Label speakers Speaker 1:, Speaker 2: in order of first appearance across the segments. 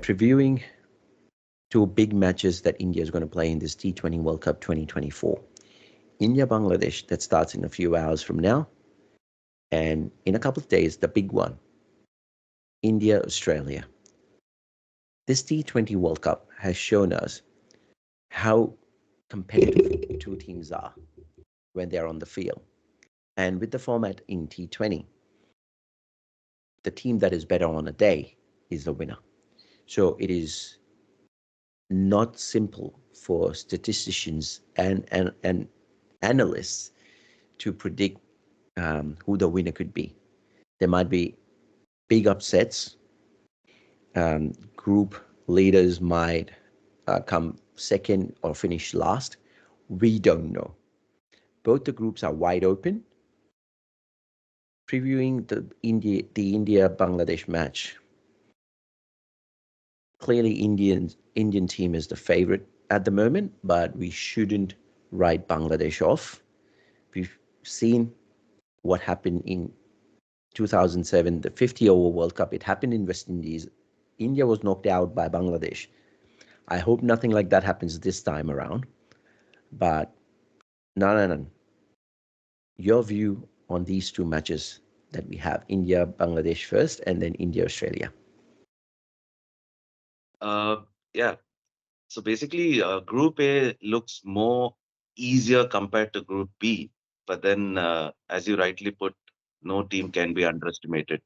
Speaker 1: previewing two big matches that India is going to play in this T20 World Cup 2024. India-Bangladesh, that starts in a few hours from now. And in a couple of days, the big one, India-Australia. This T20 World Cup has shown us how competitive two teams are when they're on the field. And with the format in T20, the team that is better on a day is the winner. So it is not simple for statisticians and analysts to predict who the winner could be. There might be big upsets. Group leaders might come second or finish last. We don't know. Both the groups are wide open. Previewing the India-Bangladesh match, clearly Indian team is the favorite at the moment, but we shouldn't write Bangladesh off. We've seen what happened in 2007, the 50-over World Cup. It happened in West Indies. India was knocked out by Bangladesh. I hope nothing like that happens this time around. But no. Your view on these two matches that we have, India-Bangladesh first and then India-Australia.
Speaker 2: Yeah. So basically, Group A looks more easier compared to Group B. But then, as you rightly put, no team can be underestimated.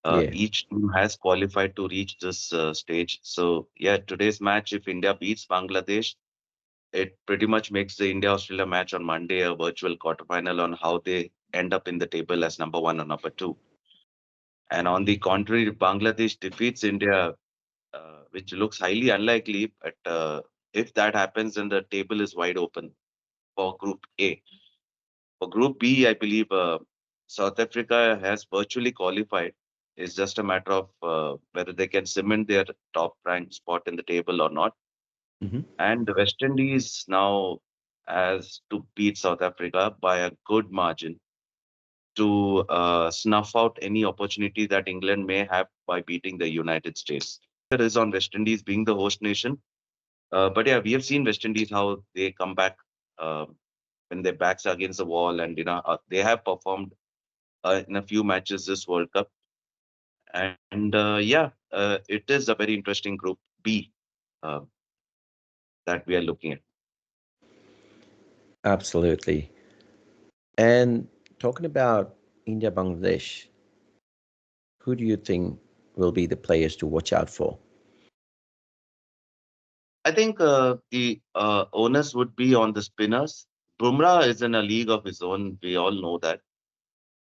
Speaker 1: Yeah.
Speaker 2: Each team has qualified to reach this stage. So, yeah, today's match, if India beats Bangladesh, it pretty much makes the India-Australia match on Monday a virtual quarterfinal on how they end up in the table as number 1 or number 2. And on the contrary, if Bangladesh defeats India, which looks highly unlikely, but if that happens, then the table is wide open for Group A. For Group B, I believe South Africa has virtually qualified. It's just a matter of whether they can cement their top ranked spot in the table or not.
Speaker 1: Mm-hmm.
Speaker 2: And the West Indies now has to beat South Africa by a good margin to snuff out any opportunity that England may have by beating the United States. It is on West Indies being the host nation. But yeah, we have seen West Indies how they come back when their backs are against the wall, and they have performed in a few matches this World Cup. And it is a very interesting Group B uh, that we are looking at.
Speaker 1: Absolutely. And talking about India-Bangladesh, who do you think will be the players to watch out for?
Speaker 2: I think the onus would be on the spinners. Bumrah is in a league of his own. We all know that.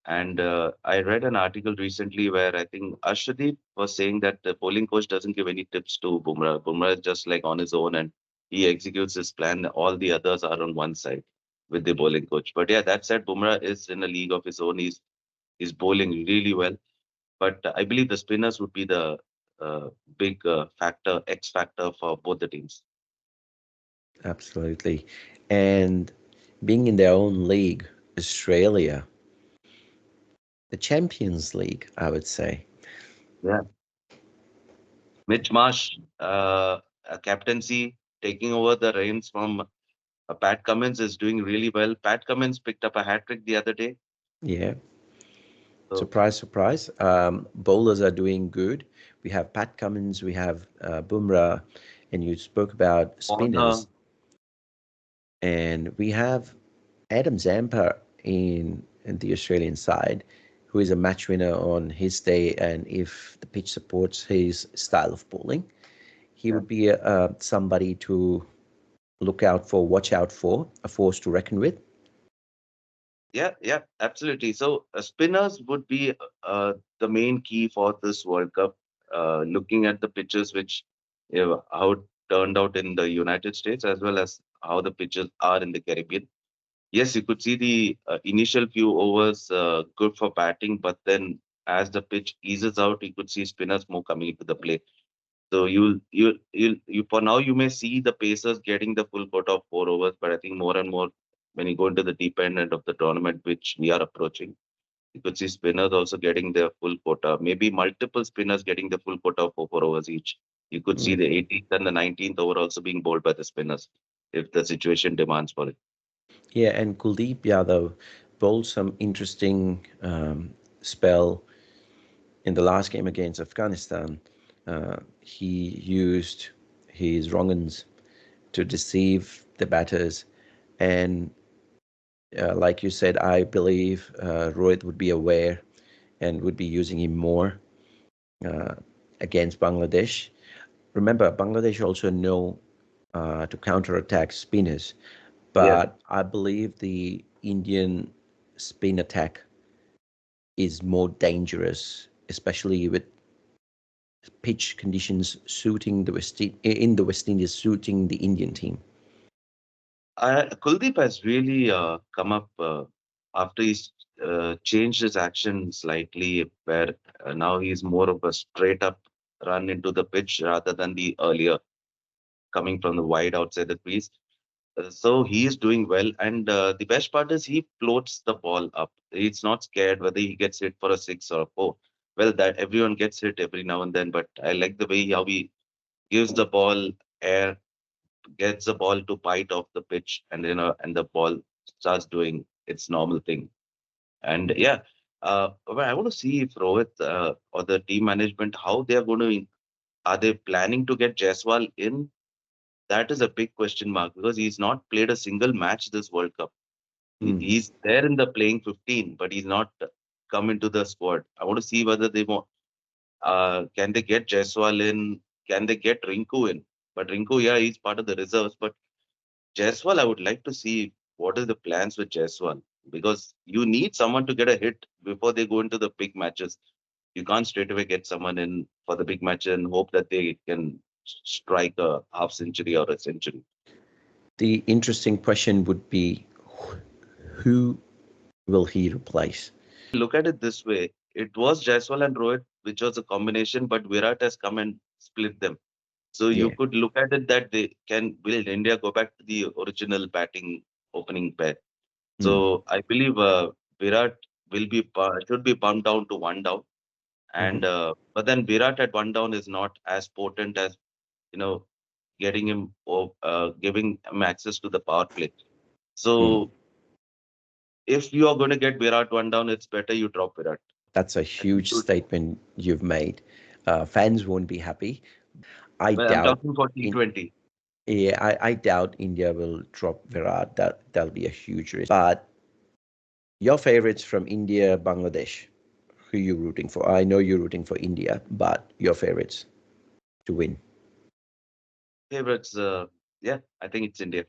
Speaker 2: And I read an article recently where I think Ashdeep was saying that the bowling coach doesn't give any tips to Bumrah. Bumrah is just like on his own and he executes his plan. All the others are on one side with the bowling coach. But yeah, that said, Bumrah is in a league of his own. He's bowling really well. But I believe the spinners would be the big X factor for both the teams.
Speaker 1: Absolutely. And being in their own league, Australia, the Champions League, I would say.
Speaker 2: Yeah. Mitch Marsh, captaincy, taking over the reins from Pat Cummins is doing really well. Pat Cummins picked up a hat trick the other day.
Speaker 1: Yeah.
Speaker 2: So,
Speaker 1: Surprise, surprise. Bowlers are doing good. We have Pat Cummins, we have Bumrah, and you spoke about spinners. And we have Adam Zampa in the Australian side, who is a match winner on his day. And if the pitch supports his style of bowling, he would be somebody to look out for, watch out for, a force to reckon with.
Speaker 2: Yeah, absolutely. So spinners would be the main key for this World Cup. Looking at the pitches, which how it turned out in the United States, as well as how the pitches are in the Caribbean. Yes, you could see the initial few overs good for batting, but then as the pitch eases out, you could see spinners more coming into the play. So you for now you may see the Pacers getting the full quota of 4 overs, but I think more and more when you go into the deep end of the tournament, which we are approaching, you could see spinners also getting their full quota. Maybe multiple spinners getting the full quota of 4 overs each. You could see
Speaker 1: Mm.
Speaker 2: the 18th and the 19th over also being bowled by the spinners if the situation demands for it.
Speaker 1: Yeah, and Kuldeep Yadav bowled some interesting spell in the last game against Afghanistan. He used his wrong-uns to deceive the batters, and like you said, I believe Rohit would be aware and would be using him more uh, against Bangladesh. Remember, Bangladesh also know to counter-attack spinners,
Speaker 2: Yeah.
Speaker 1: but I believe the Indian spin attack is more dangerous, especially with pitch conditions suiting the in the West Indies suiting the Indian team.
Speaker 2: Kuldeep has really come up after he's changed his action slightly, where now he's more of a straight up run into the pitch rather than the earlier coming from the wide outside the crease. So he is doing well, and the best part is he floats the ball up. He's not scared whether he gets hit for a six or a four. Well, that everyone gets hit every now and then, but I like the way how he gives the ball air, gets the ball to bite off the pitch, and and the ball starts doing its normal thing. And yeah, but I want to see if Rohit or the team management how they are going to. Are they planning to get Jaiswal in? That is a big question mark because he's not played a single match this World Cup.
Speaker 1: Mm.
Speaker 2: He's there in the playing 15, but he's not come into the squad. I want to see whether they want. Can they get Jaiswal in? Can they get Rinku in? But Rinku, yeah, he's part of the reserves. But Jaiswal, I would like to see what are the plans with Jaiswal because you need someone to get a hit before they go into the big matches. You can't straight away get someone in for the big match and hope that they can strike a half century or a century.
Speaker 1: The interesting question would be who will he replace?
Speaker 2: Look at it this way. It was Jaiswal and Rohit, which was a combination, but Virat has come and split them. So you
Speaker 1: Yeah.
Speaker 2: could look at it that they can will India go back to the original batting opening pair.
Speaker 1: Mm.
Speaker 2: So I believe Virat should be bumped down to one down,
Speaker 1: Hmm.
Speaker 2: and but then Virat at one down is not as potent as you know getting him or giving him access to the power play.
Speaker 1: Mm.
Speaker 2: So if you are going to get Virat one down, it's better you drop Virat.
Speaker 1: That's a
Speaker 2: I think
Speaker 1: huge
Speaker 2: you-
Speaker 1: statement you've made. Fans won't be happy. I
Speaker 2: Well, I'm
Speaker 1: doubt
Speaker 2: talking for
Speaker 1: in
Speaker 2: T20.
Speaker 1: Yeah, I doubt India will drop Virat. That'll be a huge risk. But your favorites from India, Bangladesh, who you rooting for? I know you're rooting for India, but your favorites to win.
Speaker 2: Favorites, yeah, I think it's India.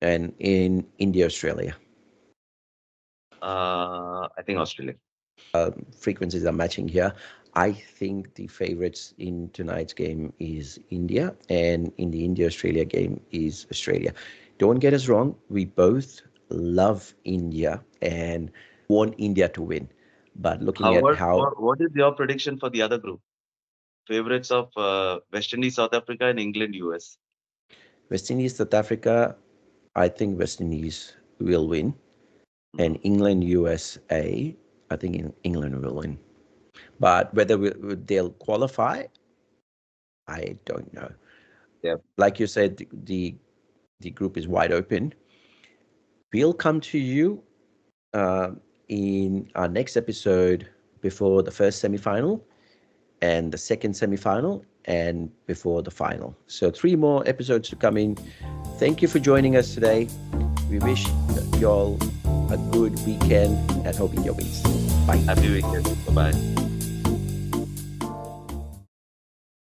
Speaker 1: And in India, Australia,
Speaker 2: I think Australia.
Speaker 1: frequencies are matching here. I think the favorites in tonight's game is India, and in the India Australia game is Australia. Don't get us wrong, we both love India and want India to win. But looking
Speaker 2: How
Speaker 1: at
Speaker 2: what,
Speaker 1: how
Speaker 2: what what is your prediction for the other group? Favorites of West Indies, South Africa, and England, US.
Speaker 1: West Indies, South Africa, I think West Indies will win,
Speaker 2: Hmm.
Speaker 1: and England, USA, I think England will win. But whether they'll qualify, I don't know.
Speaker 2: Yeah.
Speaker 1: Like you said, the group is wide open. We'll come to you uh, in our next episode before the first semi-final and the second semi-final and before the final. So 3 more episodes to come in. Thank you for joining us today. We wish you all a good weekend and hope India wins. Bye.
Speaker 2: Happy weekend. Bye bye.